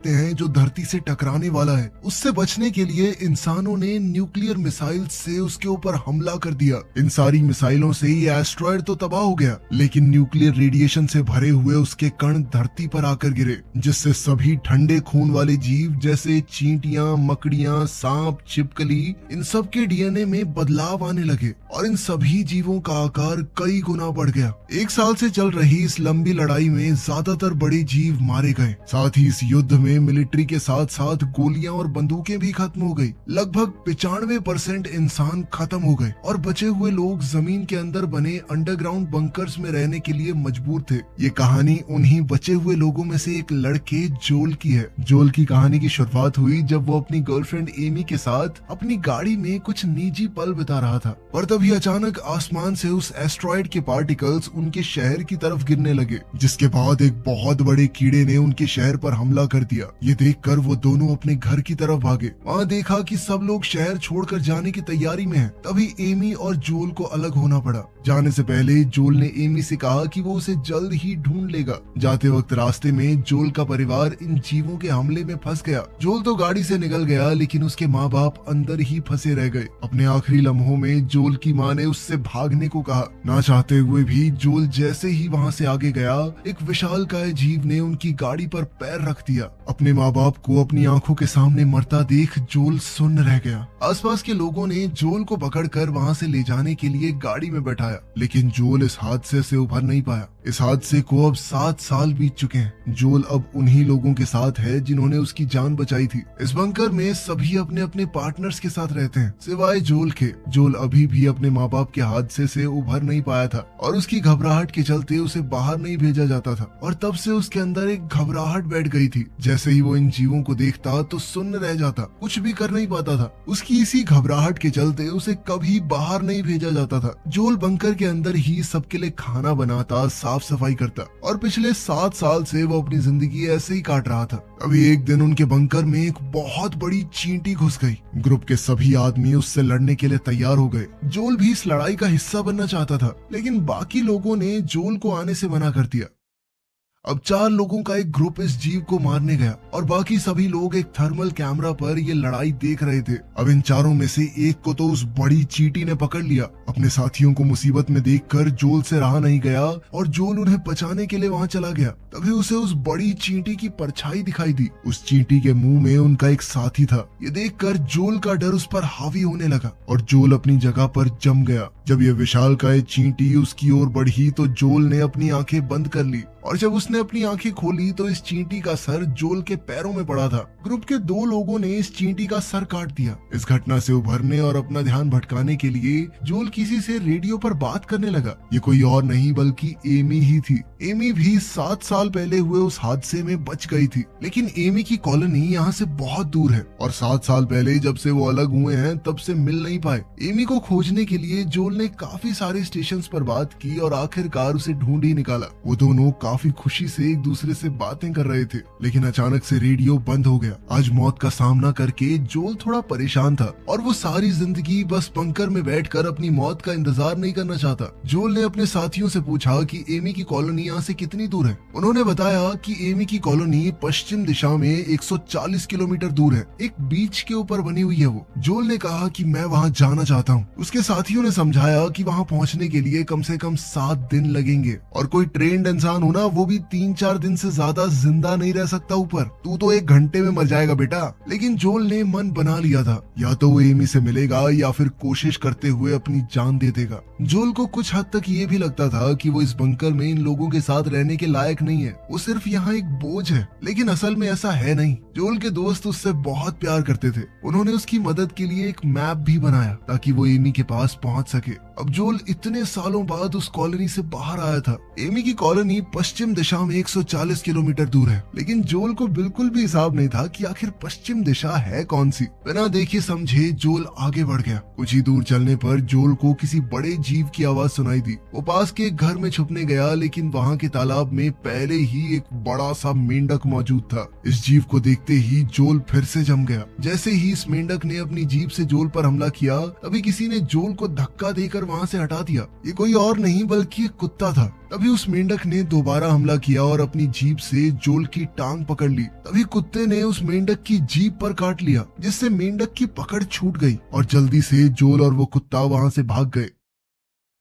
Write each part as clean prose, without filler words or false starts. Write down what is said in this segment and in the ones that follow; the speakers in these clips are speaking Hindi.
हैं जो धरती से टकराने वाला है। उससे बचने के लिए इंसानों ने न्यूक्लियर मिसाइल से उसके ऊपर हमला कर दिया। इन सारी मिसाइलों से ये एस्ट्रॉयड तो तबाह हो गया, लेकिन न्यूक्लियर रेडिएशन से भरे हुए उसके कण धरती पर आकर गिरे, जिससे सभी ठंडे खून वाले जीव जैसे चींटियां, मकड़ियां, सांप, छिपकली, इन सब के डीएनए में बदलाव आने लगे और इन सभी जीवों का आकार कई गुना बढ़ गया। 1 साल से चल रही इस लंबी लड़ाई में ज्यादातर बड़े जीव मारे गए। साथ ही इस युद्ध में मिलिट्री के साथ साथ गोलियां और बंदूकें भी खत्म हो गई। लगभग 95% इंसान खत्म हो गए और बचे हुए लोग जमीन के अंदर बने अंडरग्राउंड बंकर्स में रहने के लिए मजबूर थे। ये कहानी उन्हीं बचे हुए लोगों में से एक लड़के जोल की है। जोल की कहानी की शुरुआत हुई जब वो अपनी गर्लफ्रेंड एमी के साथ अपनी गाड़ी में कुछ निजी पल बिता रहा था, पर तभी अचानक आसमान से उस एस्ट्रॉयड के पार्टिकल्स उनके शहर की तरफ गिरने लगे, जिसके बाद एक बहुत बड़े कीड़े ने उनके शहर पर हमला कर दिया। ये देखकर वो दोनों अपने घर की तरफ भागे। वहाँ देखा कि सब लोग शहर छोड़कर जाने की तैयारी में हैं। तभी एमी और जोल को अलग होना पड़ा। जाने से पहले जोल ने एमी से कहा कि वो उसे जल्द ही ढूंढ लेगा। जाते वक्त रास्ते में जोल का परिवार इन जीवों के हमले में फंस गया। जोल तो गाड़ी से निकल गया, लेकिन उसके माँ बाप अंदर ही फंसे रह गए। अपने आखिरी लम्हों में जोल की माँ ने उससे भागने को कहा। ना चाहते हुए भी जोल जैसे ही वहाँ से आगे गया, एक विशालकाय जीव ने उनकी गाड़ी पर पैर रख दिया। अपने माँ बाप को अपनी आंखों के सामने मरता देख जोल सुन्न रह गया। आसपास के लोगों ने जोल को पकड़कर वहाँ से ले जाने के लिए गाड़ी में बैठाया, लेकिन जोल इस हादसे से उभर नहीं पाया। इस हादसे को अब 7 साल बीत चुके हैं। जोल अब उन्हीं लोगों के साथ है जिन्होंने उसकी जान बचाई थी। इस बंकर में सभी अपने अपने पार्टनर्स के साथ रहते हैं, सिवाय जोल के। जोल अभी भी अपने माँ बाप के हादसे से उभर नहीं पाया था और उसकी घबराहट के चलते उसे बाहर नहीं भेजा जाता था, और तब से उसके अंदर एक घबराहट बैठ गई थी। जैसे ही वो इन जीवों को देखता तो सुन्न रह जाता, कुछ भी कर नहीं पाता था। उसकी इसी घबराहट के चलते उसे कभी बाहर नहीं भेजा जाता था। जोल बंकर के अंदर ही सबके लिए खाना बनाता, साफ सफाई करता, और पिछले 7 साल से वो अपनी जिंदगी ऐसे ही काट रहा था। अभी एक दिन उनके बंकर में एक बहुत बड़ी चींटी घुस गई। ग्रुप के सभी आदमी उससे लड़ने के लिए तैयार हो गए। जोल भी इस लड़ाई का हिस्सा बनना चाहता था, लेकिन बाकी लोगों ने जोल को आने से मना कर दिया। अब 4 लोगों का एक ग्रुप इस जीव को मारने गया और बाकी सभी लोग एक थर्मल कैमरा पर ये लड़ाई देख रहे थे। अब इन चारों में से एक को तो उस बड़ी चींटी ने पकड़ लिया। अपने साथियों को मुसीबत में देखकर जोल से रहा नहीं गया और जोल उन्हें बचाने के लिए वहां चला गया। तभी उसे उस बड़ी चींटी की परछाई दिखाई दी। उस चींटी के मुंह में उनका एक साथी था। ये देखकर जोल का डर उस पर हावी होने लगा और जोल अपनी जगह पर जम गया। जब ये विशालकाय चींटी उसकी ओर बढ़ी तो जोल ने अपनी आंखें बंद कर ली, और जब उसने अपनी आंखें खोली तो इस चींटी का सर जोल के पैरों में पड़ा था। ग्रुप के 2 लोगों ने इस चींटी का सर काट दिया। इस घटना से उभरने और अपना ध्यान भटकाने के लिए जोल किसी से रेडियो पर बात करने लगा। ये कोई और नहीं बल्कि एमी ही थी। एमी भी 7 साल पहले हुए उस हादसे में बच गई थी, लेकिन एमी की कॉलोनी यहाँ से बहुत दूर है और 7 साल पहले जब से वो अलग हुए हैं तब से मिल नहीं पाए। एमी को खोजने के लिए जोल ने काफी सारे स्टेशंस पर बात की और आखिरकार उसे ढूंढ ही निकाला। वो दोनों काफी खुशी से एक दूसरे से बातें कर रहे थे, लेकिन अचानक से रेडियो बंद हो गया। आज मौत का सामना करके जोल थोड़ा परेशान था और वो सारी जिंदगी बस बंकर में बैठकर अपनी मौत का इंतजार नहीं करना चाहता। जोल ने अपने साथियों से पूछा कि एमी की कॉलोनी यहाँ से कितनी दूर है। उन्होंने बताया कि एमी की कॉलोनी पश्चिम दिशा में 140 किलोमीटर दूर है। एक बीच के ऊपर बनी हुई है वो। जोल ने कहा कि मैं वहाँ जाना चाहता हूँ। उसके साथियों ने समझाया कि वहाँ पहुँचने के लिए कम से कम 7 दिन लगेंगे और कोई ट्रेंड इंसान होना वो भी 3-4 दिन से ज्यादा जिंदा नहीं रह सकता ऊपर। तू तो 1 घंटे में मर जाएगा बेटा। लेकिन जोल ने मन बना लिया था, या तो वो एमी से मिलेगा या फिर कोशिश करते हुए अपनी जान दे देगा। जोल को कुछ हद तक ये भी लगता था कि वो इस बंकर में इन लोगों के साथ रहने के लायक नहीं है। वो सिर्फ यहाँ एक बोझ है, लेकिन असल में ऐसा है नहीं। जोल के दोस्त उससे बहुत प्यार करते थे। उन्होंने उसकी मदद के लिए एक मैप भी बनाया ताकि वो एमी के पास पहुंच सके। अब जोल इतने सालों बाद उस कॉलोनी से बाहर आया था। एमी की कॉलोनी पश्चिम दिशा में 140 किलोमीटर दूर है, लेकिन जोल को बिल्कुल भी हिसाब नहीं था कि आखिर पश्चिम दिशा है कौन सी। बिना देखे समझे जोल आगे बढ़ गया। कुछ ही दूर चलने पर जोल को किसी बड़े जीव की आवाज सुनाई दी। वो पास के एक घर में छुपने गया, लेकिन वहाँ के तालाब में पहले ही एक बड़ा सा मेंढक मौजूद था। इस जीव को देखते ही जोल फिर से जम गया। जैसे ही इस मेंढक ने अपनी जीभ से जोल पर हमला किया, तभी किसी ने जोल को धक्का देकर वहाँ से हटा दिया। ये कोई और नहीं बल्कि एक कुत्ता था। तभी उस मेंढक ने दोबारा हमला किया और अपनी जीभ से जोल की टांग पकड़ ली। तभी कुत्ते ने उस मेंढक की जीभ पर काट लिया, जिससे मेंढक की पकड़ छूट गई और जल्दी से जोल और वो कुत्ता वहाँ से भाग गए।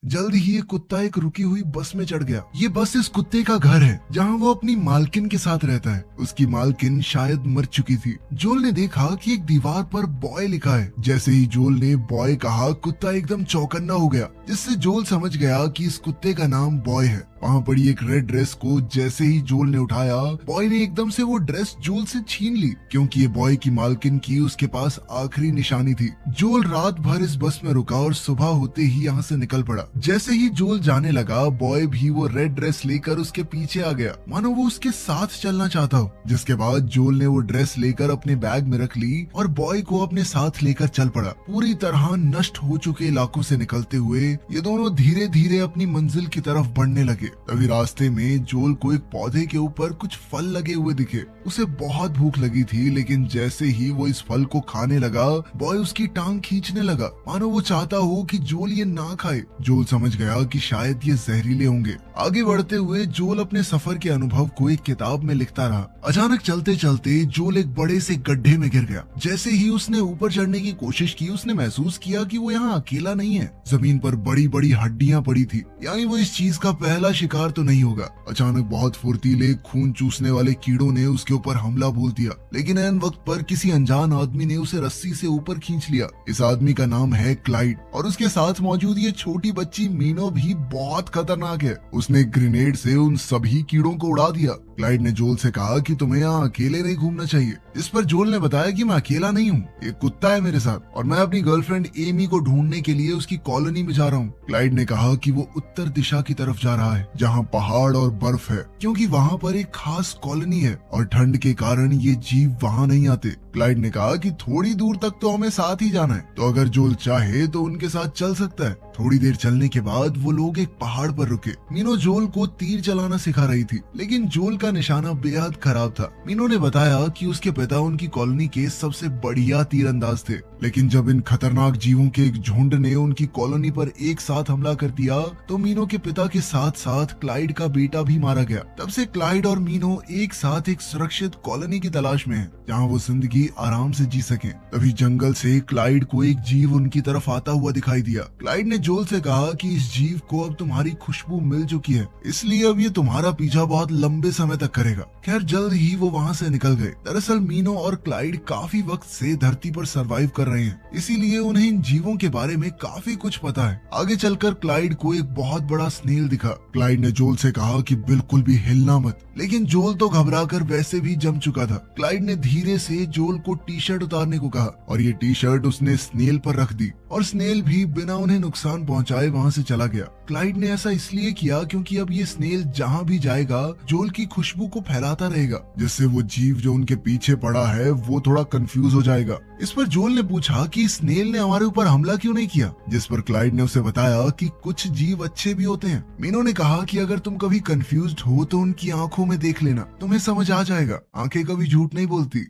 जल्द ही ये कुत्ता एक रुकी हुई बस में चढ़ गया। ये बस इस कुत्ते का घर है, जहाँ वो अपनी मालकिन के साथ रहता है। उसकी मालकिन शायद मर चुकी थी। जोल ने देखा कि एक दीवार पर बॉय लिखा है। जैसे ही जोल ने बॉय कहा, कुत्ता एकदम चौकन्ना हो गया, जिससे जोल समझ गया कि इस कुत्ते का नाम बॉय है। वहाँ पड़ी एक रेड ड्रेस को जैसे ही जोल ने उठाया, बॉय ने एकदम से वो ड्रेस जोल से छीन ली, क्योंकि ये बॉय की मालकिन की उसके पास आखिरी निशानी थी। जोल रात भर इस बस में रुका और सुबह होते ही यहाँ से निकल पड़ा। जैसे ही जोल जाने लगा, बॉय भी वो रेड ड्रेस लेकर उसके पीछे आ गया, मानो वो उसके साथ चलना चाहता हो। जिसके बाद जोल ने वो ड्रेस लेकर अपने बैग में रख ली और बॉय को अपने साथ लेकर चल पड़ा। पूरी तरह नष्ट हो चुके इलाकों से निकलते हुए ये दोनों धीरे धीरे अपनी मंजिल की तरफ बढ़ने लगे। तभी रास्ते में जोल को एक पौधे के ऊपर कुछ फल लगे हुए दिखे। उसे बहुत भूख लगी थी, लेकिन जैसे ही वो इस फल को खाने लगा, बॉय उसकी टांग खींचने लगा, मानो वो चाहता हो कि जोल ये ना खाए। जोल समझ गया कि शायद ये जहरीले होंगे। आगे बढ़ते हुए जोल अपने सफर के अनुभव को एक किताब में लिखता रहा। अचानक चलते चलते जोल एक बड़े से गड्ढे में गिर गया। जैसे ही उसने ऊपर चढ़ने की कोशिश की, उसने महसूस किया कि वो यहाँ अकेला नहीं है। जमीन पर बड़ी बड़ी हड्डियां पड़ी थी, यानी वो इस चीज का पहला शिकार तो नहीं होगा। अचानक बहुत फुर्तीले खून चूसने वाले कीड़ों ने उसके ऊपर हमला बोल दिया, लेकिन ऐन वक्त पर किसी अनजान आदमी ने उसे रस्सी से ऊपर खींच लिया। इस आदमी का नाम है क्लाइड और उसके साथ मौजूद ये छोटी बच्ची मीनो भी बहुत खतरनाक है। उसने ग्रेनेड से उन सभी कीड़ों को उड़ा दिया। क्लाइड ने जोल से कहा कि तुम्हें यहाँ अकेले नहीं घूमना चाहिए। इस पर जोल ने बताया कि मैं अकेला नहीं हूँ, एक कुत्ता है मेरे साथ और मैं अपनी गर्लफ्रेंड एमी को ढूंढने के लिए उसकी कॉलोनी में जा रहा हूँ। क्लाइड ने कहा कि वो उत्तर दिशा की तरफ जा रहा है, जहाँ पहाड़ और बर्फ है, क्योंकि वहाँ पर एक खास कॉलोनी है और ठंड के कारण ये जीव वहाँ नहीं आते। क्लाइड ने कहा कि थोड़ी दूर तक तो हमें साथ ही जाना है, तो अगर जोल चाहे तो उनके साथ चल सकता है। थोड़ी देर चलने के बाद वो लोग एक पहाड़ पर रुके। मीनो जोल को तीर चलाना सिखा रही थी, लेकिन जोल का निशाना बेहद खराब था। मीनो ने बताया कि उसके पिता उनकी कॉलोनी के सबसे बढ़िया तीरंदाज थे, लेकिन जब इन खतरनाक जीवों के एक झुंड ने उनकी कॉलोनी पर एक साथ हमला कर दिया, तो मीनो के पिता के साथ साथ क्लाइड का बेटा भी मारा गया। तब से क्लाइड और मीनो एक साथ एक सुरक्षित कॉलोनी की तलाश में हैं, जहां वो जिंदगी आराम से जी सकें। तभी जंगल से क्लाइड को एक जीव उनकी तरफ आता हुआ दिखाई दिया। क्लाइड ने जोल से कहा कि इस जीव को अब तुम्हारी खुशबू मिल चुकी है, इसलिए अब ये तुम्हारा पीछा बहुत लंबे समय तक करेगा। खैर जल्द ही वो वहाँ से निकल गए। दरअसल मीनो और क्लाइड काफी वक्त से धरती पर सरवाइव कर रहे हैं, इसीलिए उन्हें इन जीवों के बारे में काफी कुछ पता है। आगे चलकर क्लाइड को एक बहुत बड़ा स्नेल दिखा। क्लाइड ने जोल से कहा कि बिल्कुल भी हिलना मत, लेकिन जोल तो घबराकर वैसे भी जम चुका था। क्लाइड ने धीरे से जोल को टी शर्ट उतारने को कहा और ये टी शर्ट उसने स्नेल पर रख दी और स्नेल भी बिना उन्हें नुकसान पहुंचाए वहां से चला गया। क्लाइड ने ऐसा इसलिए किया क्योंकि अब ये स्नेल जहां भी जाएगा जोल की खुशबू को फैलाता रहेगा, जिससे वो जीव जो उनके पीछे पड़ा है वो थोड़ा कंफ्यूज हो जाएगा। इस पर जोल ने पूछा कि स्नेल ने हमारे ऊपर हमला क्यों नहीं किया, जिस पर क्लाइड ने उसे बताया कि कुछ जीव अच्छे भी होते हैं। मीनो ने कहा कि अगर तुम कभी कंफ्यूज्ड हो तो उनकी आंखों में देख लेना, तुम्हें समझ आ जाएगा, आंखें कभी झूठ नहीं बोलती।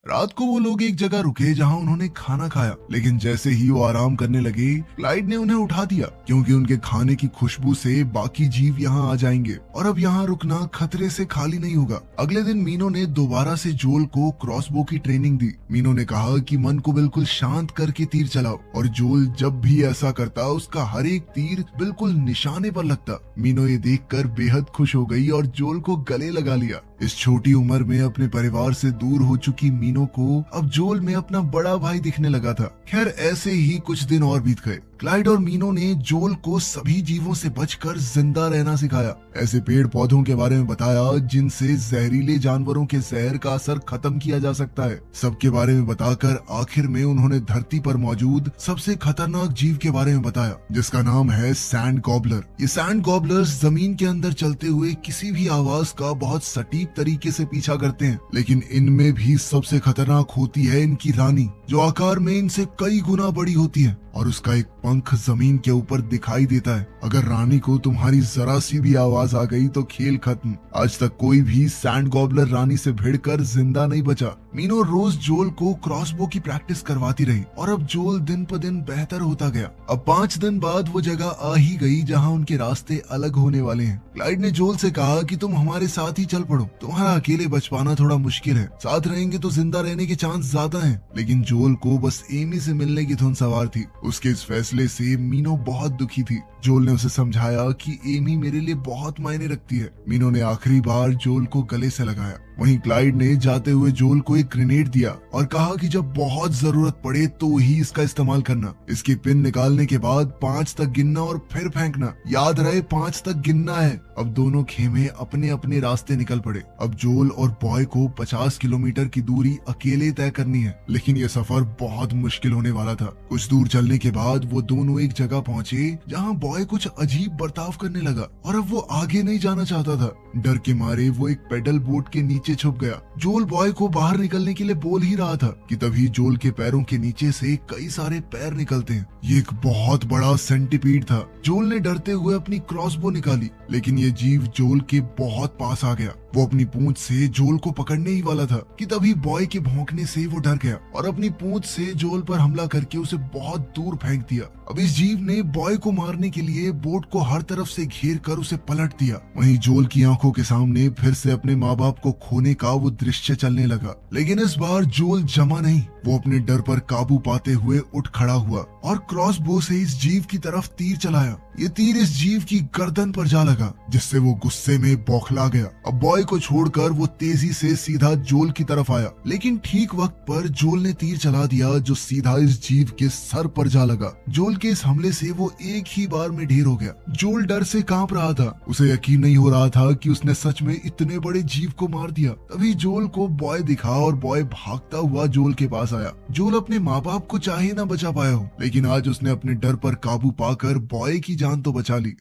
रात को वो लोग एक जगह रुके जहां उन्होंने खाना खाया, लेकिन जैसे ही वो आराम करने लगे, क्लाइड ने उन्हें उठा दिया क्योंकि उनके खाने की खुशबू से बाकी जीव यहाँ आ जाएंगे और अब यहाँ रुकना खतरे से खाली नहीं होगा। अगले दिन मीनो ने दोबारा से जोल को क्रॉसबो की ट्रेनिंग दी। मीनो ने कहा कि मन को बिल्कुल शांत करके तीर चलाओ और जोल जब भी ऐसा करता उसका हर एक तीर बिल्कुल निशाने पर लगता। मीनो ये देखकर बेहद खुश हो गई और जोल को गले लगा लिया। इस छोटी उम्र में अपने परिवार से दूर हो चुकी मीनो को अब जोल में अपना बड़ा भाई दिखने लगा था। खैर ऐसे ही कुछ दिन और बीत गए। क्लाइड और मीनो ने जोल को सभी जीवों से बचकर जिंदा रहना सिखाया। ऐसे पेड़ पौधों के बारे में बताया जिनसे जहरीले जानवरों के जहर का असर खत्म किया जा सकता है। सबके बारे में बताकर आखिर में उन्होंने धरती पर मौजूद सबसे खतरनाक जीव के बारे में बताया, जिसका नाम है सैंड गॉबलर। ये सैंड गॉबलर्स जमीन के अंदर चलते हुए किसी भी आवाज का बहुत सटीक तरीके से पीछा करते हैं, लेकिन इनमें भी सबसे खतरनाक होती है इनकी रानी, जो आकार में इनसे कई गुना बड़ी होती है और उसका एक पंख जमीन के ऊपर दिखाई देता है। अगर रानी को तुम्हारी जरा सी भी आवाज आ गई तो खेल खत्म। आज तक कोई भी सैंड गॉबलर रानी से भिड़कर जिंदा नहीं बचा। मीनो रोज जोल को क्रॉसबो की प्रैक्टिस करवाती रही और अब जोल दिन पर दिन बेहतर होता गया। अब 5 दिन बाद वो जगह आ ही गई जहाँ उनके रास्ते अलग होने वाले हैं। क्लाइड ने जोल से कहा कि तुम हमारे साथ ही चल पड़ो, तुम्हारा अकेले बच पाना थोड़ा मुश्किल है, साथ रहेंगे तो जिंदा रहने के चांस ज्यादा हैं। लेकिन जोल को बस एमी से मिलने की धुन सवार थी। उसके इस फैसले से मीनो बहुत दुखी थी। जोल ने उसे समझाया कि एमी मेरे लिए बहुत मायने रखती है। मीनो ने आखिरी बार जोल को गले से लगाया। वहीं क्लाइड ने जाते हुए जोल को एक ग्रेनेड दिया और कहा कि जब बहुत जरूरत पड़े तो ही इसका इस्तेमाल करना। इसकी पिन निकालने के बाद 5 तक गिनना और फिर फेंकना, याद रहे 5 तक गिनना है। अब दोनों खेमे अपने अपने रास्ते निकल पड़े। अब जोल और बॉय को 50 किलोमीटर की दूरी अकेले तय करनी है, लेकिन यह सफर बहुत मुश्किल होने वाला था। कुछ दूर चलने के बाद वो दोनों एक जगह पहुंचे जहां बॉय कुछ अजीब बर्ताव करने लगा और अब वो आगे नहीं जाना चाहता था। डर के मारे वो एक पेडल बोट के नीचे छुप गया। जोल बॉय को बाहर निकलने के लिए बोल ही रहा था कि तभी जोल के पैरों के नीचे से कई सारे पैर निकलते हैं। ये एक बहुत बड़ा सेंटीपीड था। जोल ने डरते हुए अपनी क्रॉसबो निकाली, लेकिन ये जीव जोल के बहुत पास आ गया। वो अपनी पूंछ से जोल को पकड़ने ही वाला था कि तभी बॉय के भौंकने से वो डर गया और अपनी पूंछ से जोल पर हमला करके उसे बहुत दूर फेंक दिया। अब इस जीव ने बॉय को मारने के लिए बोट को हर तरफ से घेर कर उसे पलट दिया। वहीं जोल की आंखों के सामने फिर से अपने माँ बाप को खोने का वो दृश्य चलने लगा। लेकिन इस बार जोल जमा नहीं। वो अपने डर पर काबू पाते हुए उठ खड़ा हुआ और क्रॉसबो से इस जीव की तरफ तीर चलाया। ये तीर इस जीव की गर्दन पर जा लगा, जिससे वो गुस्से में बौखला गया। अब बॉय को छोड़कर वो तेजी से सीधा जोल की तरफ आया, लेकिन ठीक वक्त पर जोल ने तीर चला दिया जो सीधा इस जीव के सर पर जा लगा। जोल के इस हमले से वो एक ही बार में ढेर हो गया। जोल डर से कांप रहा था। उसे यकीन नहीं हो रहा था कि उसने सच में इतने बड़े जीव को मार दिया। तभी जोल को बॉय दिखा और बॉय भागता हुआ जोल के पास आया। जोल अपने माँ बाप को चाहे ना बचा पाया हो, लेकिन आज उसने अपने डर पर काबू पाकर बॉय की जान तो बचा ली।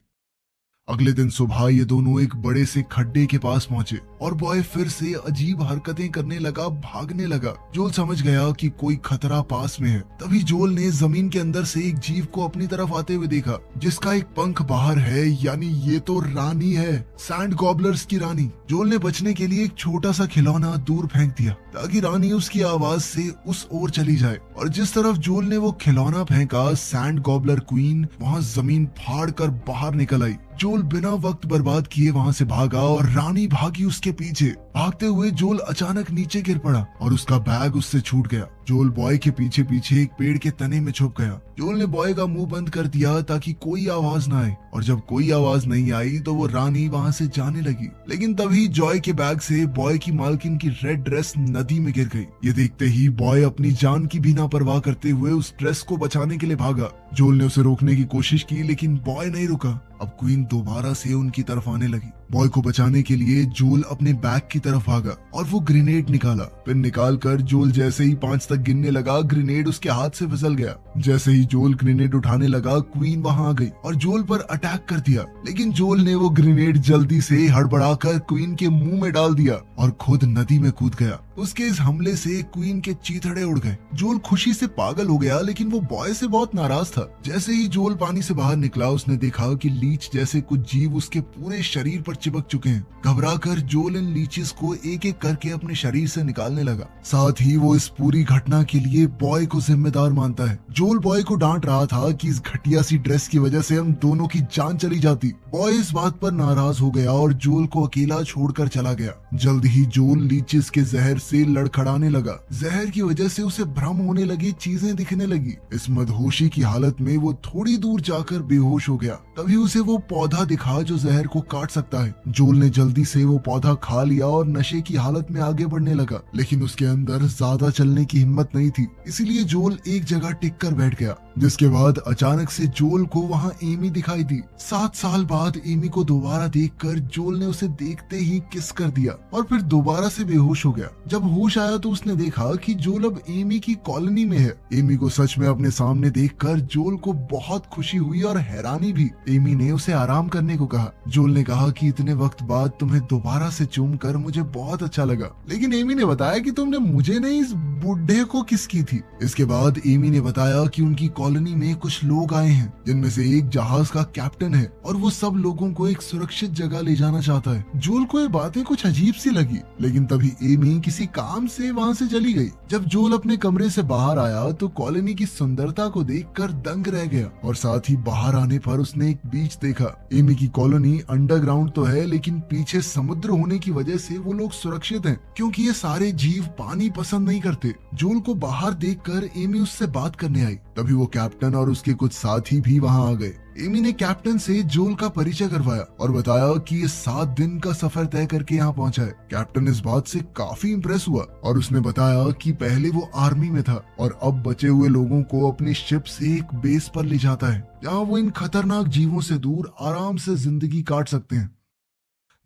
अगले दिन सुबह ये दोनों एक बड़े से खड्डे के पास पहुंचे और बॉय फिर से अजीब हरकतें करने लगा, भागने लगा। जोल समझ गया कि कोई खतरा पास में है। तभी जोल ने जमीन के अंदर से एक जीव को अपनी तरफ आते हुए देखा, जिसका एक पंख बाहर है, यानी ये तो रानी है, सैंड गॉबलर्स की रानी। जोल ने बचने के लिए एक छोटा सा खिलौना दूर फेंक दिया ताकि रानी उसकी आवाज से उस ओर चली जाए। और जिस तरफ जोल ने वो खिलौना फेंका, सैंड गॉबलर क्वीन वहाँ जमीन फाड़ कर बाहर निकल आई। जोल बिना वक्त बर्बाद किए वहाँ से भागा और रानी भागी उसके पीछे। भागते हुए जोल अचानक नीचे गिर पड़ा और उसका बैग उससे छूट गया। जोल बॉय के पीछे पीछे एक पेड़ के तने में छुप गया। जोल ने बॉय का मुंह बंद कर दिया ताकि कोई आवाज ना आए, और जब कोई आवाज नहीं आई तो वो रानी वहाँ से जाने लगी। लेकिन तभी जॉय के बैग से बॉय की मालकिन की रेड ड्रेस नदी में गिर गई। ये देखते ही बॉय अपनी जान की भी ना परवाह करते हुए उस ड्रेस को बचाने के लिए भागा। जोल ने उसे रोकने की कोशिश की, लेकिन बॉय नहीं रुका। अब क्वीन दोबारा से उनकी तरफ आने लगी। बॉय को बचाने के लिए जोल अपने बैग की तरफ भागा और वो ग्रेनेड निकाला। पिन निकाल कर जोल जैसे ही 5 तक गिनने लगा, ग्रेनेड उसके हाथ से फिसल गया। जैसे ही जोल ग्रेनेड उठाने लगा, क्वीन वहां आ गई और जोल पर अटैक कर दिया। लेकिन जोल ने वो ग्रेनेड जल्दी से हड़बड़ाकर क्वीन के मुंह में डाल दिया और खुद नदी में कूद गया। उसके इस हमले से क्वीन के चीथड़े उड़ गए। जोल खुशी से पागल हो गया, लेकिन वो बॉय से बहुत नाराज था। जैसे ही जोल पानी से बाहर निकला, उसने देखा कि लीच जैसे कुछ जीव उसके पूरे शरीर पर चिपक चुके हैं। घबराकर जोल इन लीचेस को एक एक करके अपने शरीर से निकालने लगा। साथ ही वो इस पूरी घटना के लिए बॉय को जिम्मेदार मानता है। जोल बॉय को डांट रहा था कि इस घटिया सी ड्रेस की वजह से हम दोनों की जान चली जाती। बॉय इस बात पर नाराज हो गया और जोल को अकेला छोड़कर चला गया। जल्द ही जोल लीचेस के जहर से लड़खड़ाने लगा। जहर की वजह से उसे भ्रम होने लगी, चीजें दिखने लगी। इस मदहोशी की हालत में वो थोड़ी दूर जाकर बेहोश हो गया। तभी उसे वो पौधा दिखा जो जहर को काट सकता है। जोल ने जल्दी से वो पौधा खा लिया और नशे की हालत में आगे बढ़ने लगा, लेकिन उसके अंदर ज्यादा चलने की हिम्मत नहीं थी। इसीलिए जोल एक जगह टिक कर बैठ गया। जिसके बाद अचानक से जोल को वहाँ एमी दिखाई दी। 7 साल बाद एमी को दोबारा देखकर जोल ने उसे देखते ही किस कर दिया और फिर दोबारा से बेहोश हो गया। जब होश आया तो उसने देखा कि जोल अब एमी की कॉलोनी में है। एमी को सच में अपने सामने देखकर जोल को बहुत खुशी हुई और हैरानी भी। एमी ने उसे आराम करने को कहा। जोल ने कहा कि इतने वक्त बाद तुम्हें दोबारा से चूम कर मुझे बहुत अच्छा लगा। लेकिन एमी ने बताया कि तुमने मुझे नहीं, इस बुढ़े को किसकी थी। इसके बाद एमी ने बताया कि उनकी कॉलोनी में कुछ लोग आए हैं, जिनमें से एक जहाज का कैप्टन है और वो सब लोगों को एक सुरक्षित जगह ले जाना चाहता है। जोल को ये बातें कुछ अजीब सी लगी, लेकिन तभी एमी किसी काम से वहाँ से चली गई। जब जोल अपने कमरे से बाहर आया तो कॉलोनी की सुंदरता को देखकर दंग रह गया और साथ ही बाहर आने पर उसने एक बीच देखा। एमी की कॉलोनी अंडरग्राउंड तो है, लेकिन पीछे समुद्र होने की वजह से वो लोग सुरक्षित हैं, क्योंकि ये सारे जीव पानी पसंद नहीं करते। जोल को बाहर देखकर एमी उससे बात करने आई। तभी वो कैप्टन और उसके कुछ साथी भी वहाँ आ गए। एमी ने कैप्टन से जोल का परिचय करवाया और बताया कि ये 7 दिन का सफर तय करके यहाँ पहुंचा है। कैप्टन इस बात से काफी इंप्रेस हुआ और उसने बताया कि पहले वो आर्मी में था और अब बचे हुए लोगों को अपनी शिप से एक बेस पर ले जाता है, जहाँ वो इन खतरनाक जीवों से दूर आराम से जिंदगी काट सकते हैं।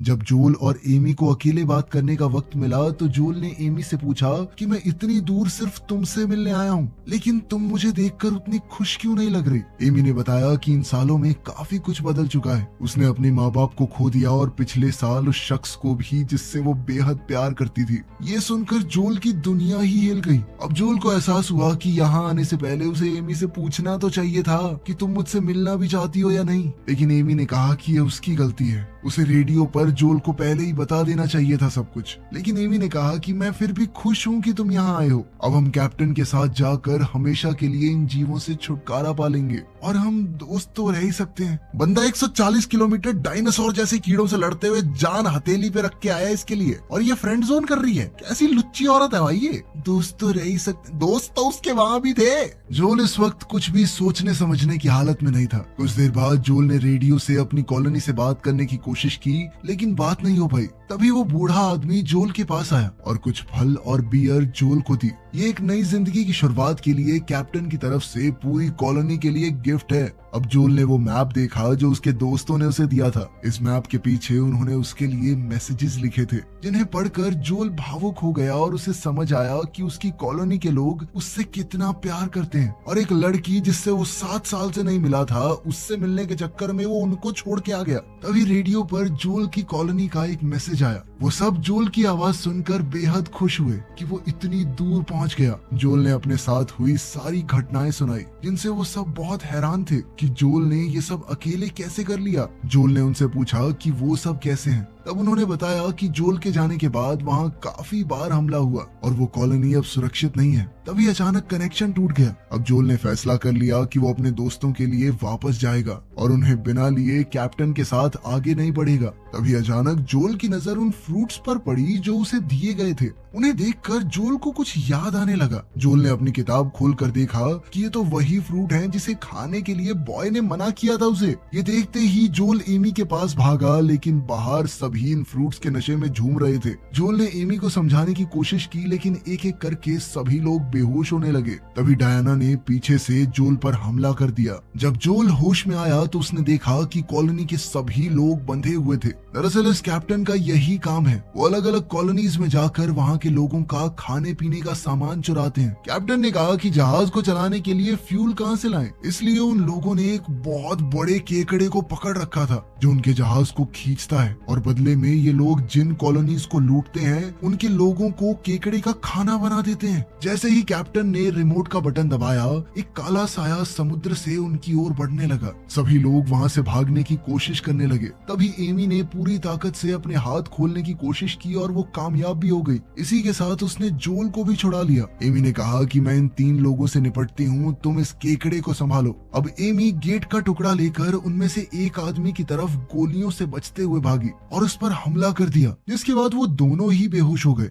जब जोल और एमी को अकेले बात करने का वक्त मिला तो जोल ने एमी से पूछा कि मैं इतनी दूर सिर्फ तुमसे मिलने आया हूँ, लेकिन तुम मुझे देखकर उतनी खुश क्यों नहीं लग रही। एमी ने बताया कि इन सालों में काफी कुछ बदल चुका है। उसने अपने माँ बाप को खो दिया और पिछले साल उस शख्स को भी जिससे वो बेहद प्यार करती थी। ये सुनकर जोल की दुनिया ही हिल गई। अब जोल को एहसास हुआ कि यहाँ आने से पहले उसे एमी से पूछना तो चाहिए था कि तुम मुझसे मिलना भी चाहती हो या नहीं, लेकिन एमी ने कहा कि ये उसकी गलती है। उसे रेडियो पर जोल को पहले ही बता देना चाहिए था सब कुछ, लेकिन एमी ने कहा कि मैं फिर भी खुश हूँ कि तुम यहाँ आए हो। अब हम कैप्टन के साथ जाकर हमेशा के लिए इन जीवों से छुटकारा पालेंगे और हम दोस्त तो रह ही सकते हैं। बंदा 140 किलोमीटर डायनासोर जैसे कीड़ों से लड़ते हुए जान हथेली पे रख के आया इसके लिए, और ये फ्रेंड जोन कर रही है। कैसी लुच्ची औरत है भाई ये। दोस्त तो रह ही सकते, दोस्त तो उसके वहाँ भी थे। जोल इस वक्त कुछ भी सोचने समझने की हालत में नहीं था। कुछ देर बाद जोल ने रेडियो से अपनी कॉलोनी से बात करने की कोशिश की, लेकिन बात नहीं हो पाई। तभी वो बूढ़ा आदमी जोल के पास आया और कुछ फल और बियर जोल को दी। ये एक नई जिंदगी की शुरुआत के लिए कैप्टन की तरफ से पूरी कॉलोनी के लिए गिफ्ट है। अब जोल ने वो मैप देखा जो उसके दोस्तों ने उसे दिया था। इस मैप के पीछे उन्होंने उसके लिए मैसेजेस लिखे थे, जिन्हें पढ़कर जोल भावुक हो गया और उसे समझ आया कि उसकी कॉलोनी के लोग उससे कितना प्यार करते हैं, और एक लड़की जिससे वो 7 साल से नहीं मिला था, उससे मिलने के चक्कर में वो उनको छोड़ के आ गया। तभी रेडियो पर जोल की कॉलोनी का एक मैसेज आया। वो सब जोल की आवाज सुनकर बेहद खुश हुए कि वो इतनी दूर पहुंच गया। जोल ने अपने साथ हुई सारी घटनाएं सुनाई, जिनसे वो सब बहुत हैरान थे कि जोल ने ये सब अकेले कैसे कर लिया। जोल ने उनसे पूछा कि वो सब कैसे हैं। तब उन्होंने बताया कि जोल के जाने के बाद वहाँ काफी बार हमला हुआ और वो कॉलोनी अब सुरक्षित नहीं है। तभी अचानक कनेक्शन टूट गया। अब जोल ने फैसला कर लिया कि वो अपने दोस्तों के लिए वापस जाएगा और उन्हें बिना लिए कैप्टन के साथ आगे नहीं बढ़ेगा। तभी अचानक जोल की नजर उन फ्रूट्स पर पड़ी जो उसे दिए गए थे। उन्हें देखकर जोल को कुछ याद आने लगा। जोल ने अपनी किताब खोलकर देखा कि ये तो वही फ्रूट हैं जिसे खाने के लिए बॉय ने मना किया था उसे। ये देखते ही जोल एमी के पास भागा, लेकिन बाहर सभी इन फ्रूट्स के नशे में झूम रहे थे। जोल ने एमी को समझाने की कोशिश की, लेकिन एक एक करके सभी लोग बेहोश होने लगे। तभी डायना ने पीछे से जोल पर हमला कर दिया। जब जोल होश में आया तो उसने देखा कि कॉलोनी के सभी लोग बंधे हुए थे। दरअसल इस कैप्टन का यही काम है, वो अलग अलग कॉलोनीज में जाकर वहाँ के लोगों का खाने पीने का सामान चुराते हैं। कैप्टन ने कहा कि जहाज को चलाने के लिए फ्यूल कहाँ से लाएं, इसलिए उन लोगों ने एक बहुत बड़े केकड़े को पकड़ रखा था जो उनके जहाज को खींचता है, और बदले में ये लोग जिन कॉलोनीज को लूटते हैं उनके लोगों को केकड़े का खाना बना देते हैं। जैसे ही कैप्टन ने रिमोट का बटन दबाया, एक काला साया समुद्र से उनकी ओर बढ़ने लगा। सभी लोग वहाँ से भागने की कोशिश करने लगे। तभी एमी ने पूरी ताकत से अपने हाथ खोलने की कोशिश की और वो कामयाब भी हो गई। इसी के साथ उसने जोल को भी छुड़ा लिया। एमी ने कहा कि मैं इन 3 लोगों से निपटती हूँ, तुम इस केकड़े को संभालो। अब एमी गेट का टुकड़ा लेकर उनमें से एक आदमी की तरफ गोलियों से बचते हुए भागी और उस पर हमला कर दिया, जिसके बाद वो दोनों ही बेहोश हो गए।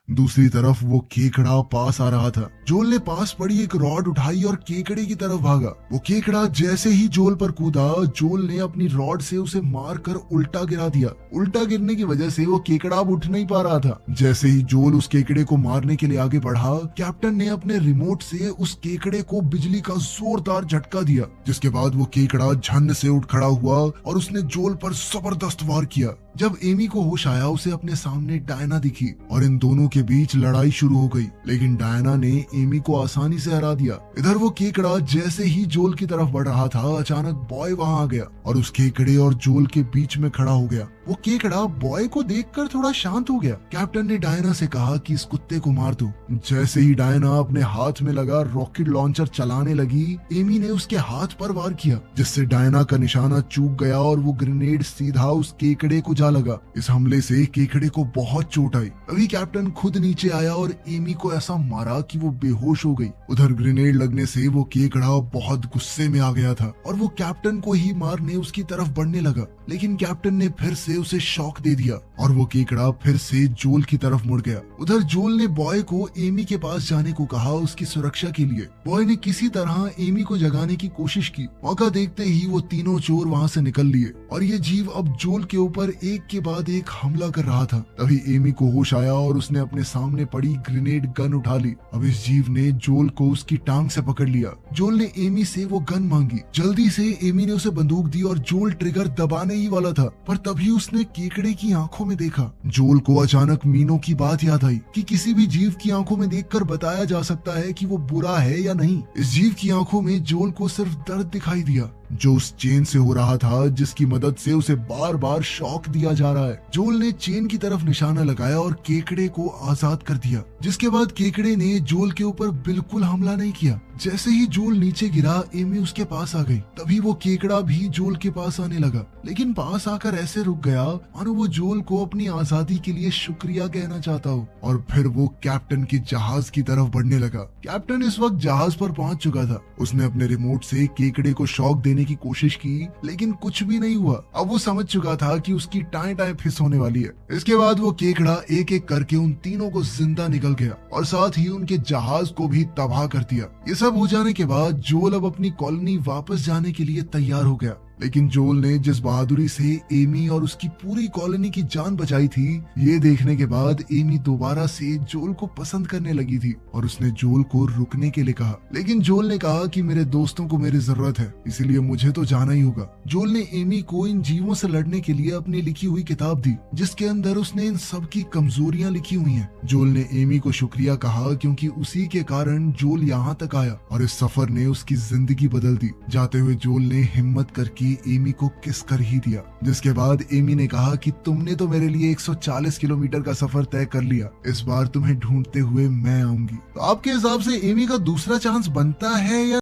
दूसरी तरफ वो केकड़ा पास आ रहा था। जोल ने पास पड़ी एक रॉड उठाई और केकड़े की तरफ भागा। वो केकड़ा जैसे ही जोल पर कूदा, जोल ने अपनी रॉड से उसे मारकर उल्टा गिरा दिया। उल्टा गिरने की वजह से वो केकड़ा अब उठ नहीं पा रहा था। जैसे ही जोल उस केकड़े को मारने के लिए आगे बढ़ा, कैप्टन ने अपने रिमोट से उस केकड़े को बिजली का जोरदार झटका दिया, जिसके बाद वो केकड़ा झन से उठ खड़ा हुआ और उसने जोल पर जबरदस्त वार किया। जब एमी को होश आया, उसे अपने सामने डायना दिखी और इन दोनों के बीच लड़ाई शुरू हो गई, लेकिन डायना ने एमी को आसानी से हरा दिया। इधर वो केकड़ा जैसे ही जोल की तरफ बढ़ रहा था, अचानक बॉय वहां आ गया और उस केकड़े और जोल के बीच में खड़ा हो गया। वो केकड़ा बॉय को देखकर थोड़ा शांत हो गया। कैप्टन ने डायना से कहा कि इस कुत्ते को मार दो। जैसे ही डायना अपने हाथ में लगा रॉकेट लॉन्चर चलाने लगी, एमी ने उसके हाथ पर वार किया, जिससे डायना का निशाना चूक गया और वो ग्रेनेड सीधा उस केकड़े को जा लगा। इस हमले से केकड़े को बहुत चोट आई। अभी कैप्टन खुद नीचे आया और एमी को ऐसा मारा कि वो बेहोश हो गई। उधर ग्रेनेड लगने से वो केकड़ा बहुत गुस्से में आ गया था और वो कैप्टन को ही मारने उसकी तरफ बढ़ने लगा, लेकिन कैप्टन ने फिर से उसे शॉक दे दिया और वो केकड़ा फिर से जोल की तरफ मुड़ गया। उधर जोल ने बॉय को एमी के पास जाने को कहा उसकी सुरक्षा के लिए। बॉय ने किसी तरह एमी को जगाने की कोशिश की। मौका देखते ही वो तीनों चोर वहां से निकल लिए और ये जीव अब जोल के ऊपर एक के बाद एक हमला कर रहा था। तभी एमी को होश आया और उसने अपने सामने पड़ी ग्रेनेड गन उठा ली। अब इस जीव ने जोल को उसकी टांग से पकड़ लिया। जोल ने एमी से वो गन मांगी। जल्दी से एमी ने उसे बंदूक दी और जोल ट्रिगर दबाने ही वाला था, पर तभी उसने केकड़े की आंखों में देखा। जोल को अचानक मीनो की बात याद आई कि किसी भी जीव की आंखों में देखकर बताया जा सकता है कि वो बुरा है या नहीं। इस जीव की आंखों में जोल को सिर्फ दर्द दिखाई दिया, जो उस चेन से हो रहा था, जिसकी मदद से उसे बार बार शॉक दिया जा रहा है। जोल ने चेन की तरफ निशाना लगाया और केकड़े को आजाद कर दिया, जिसके बाद केकड़े ने जोल के ऊपर बिल्कुल हमला नहीं किया। जैसे ही जोल नीचे गिरा, एमी उसके पास आ गई। तभी वो केकड़ा भी जोल के पास आने लगा, लेकिन पास आकर ऐसे रुक गया मानो वो जोल को अपनी आजादी के लिए शुक्रिया कहना चाहता हो। और फिर वो कैप्टन के जहाज की तरफ बढ़ने लगा। कैप्टन इस वक्त जहाज पर पहुंच चुका था। उसने अपने रिमोट से केकड़े को शॉक देने की कोशिश की, लेकिन कुछ भी नहीं हुआ। अब वो समझ चुका था कि उसकी टाएं टाएं फिस होने वाली है। इसके बाद वो केकड़ा एक एक करके उन तीनों को जिंदा निकल गया और साथ ही उनके जहाज को भी तबाह कर दिया। ये सब हो जाने के बाद जोल अब अपनी कॉलोनी वापस जाने के लिए तैयार हो गया, लेकिन जोल ने जिस बहादुरी से एमी और उसकी पूरी कॉलोनी की जान बचाई थी, ये देखने के बाद एमी दोबारा से जोल को पसंद करने लगी थी और उसने जोल को रुकने के लिए कहा। लेकिन जोल ने कहा कि मेरे दोस्तों को मेरी जरूरत है, इसीलिए मुझे तो जाना ही होगा। जोल ने एमी को इन जीवों से लड़ने के लिए अपनी लिखी हुई किताब दी, जिसके अंदर उसने इन सब की कमजोरियां लिखी हुई हैं। जोल ने एमी को शुक्रिया कहा, क्योंकि उसी के कारण जोल यहाँ तक आया और इस सफर ने उसकी जिंदगी बदल दी। जाते हुए जोल ने हिम्मत करके एमी को किस कर ही दिया, जिसके बाद एमी ने कहा कि तुमने तो मेरे लिए 140 किलोमीटर का सफर तय कर लिया, इस बार तुम्हें ढूंढते हुए मैं आऊंगी। तो आपके हिसाब से एमी का दूसरा चांस बनता है या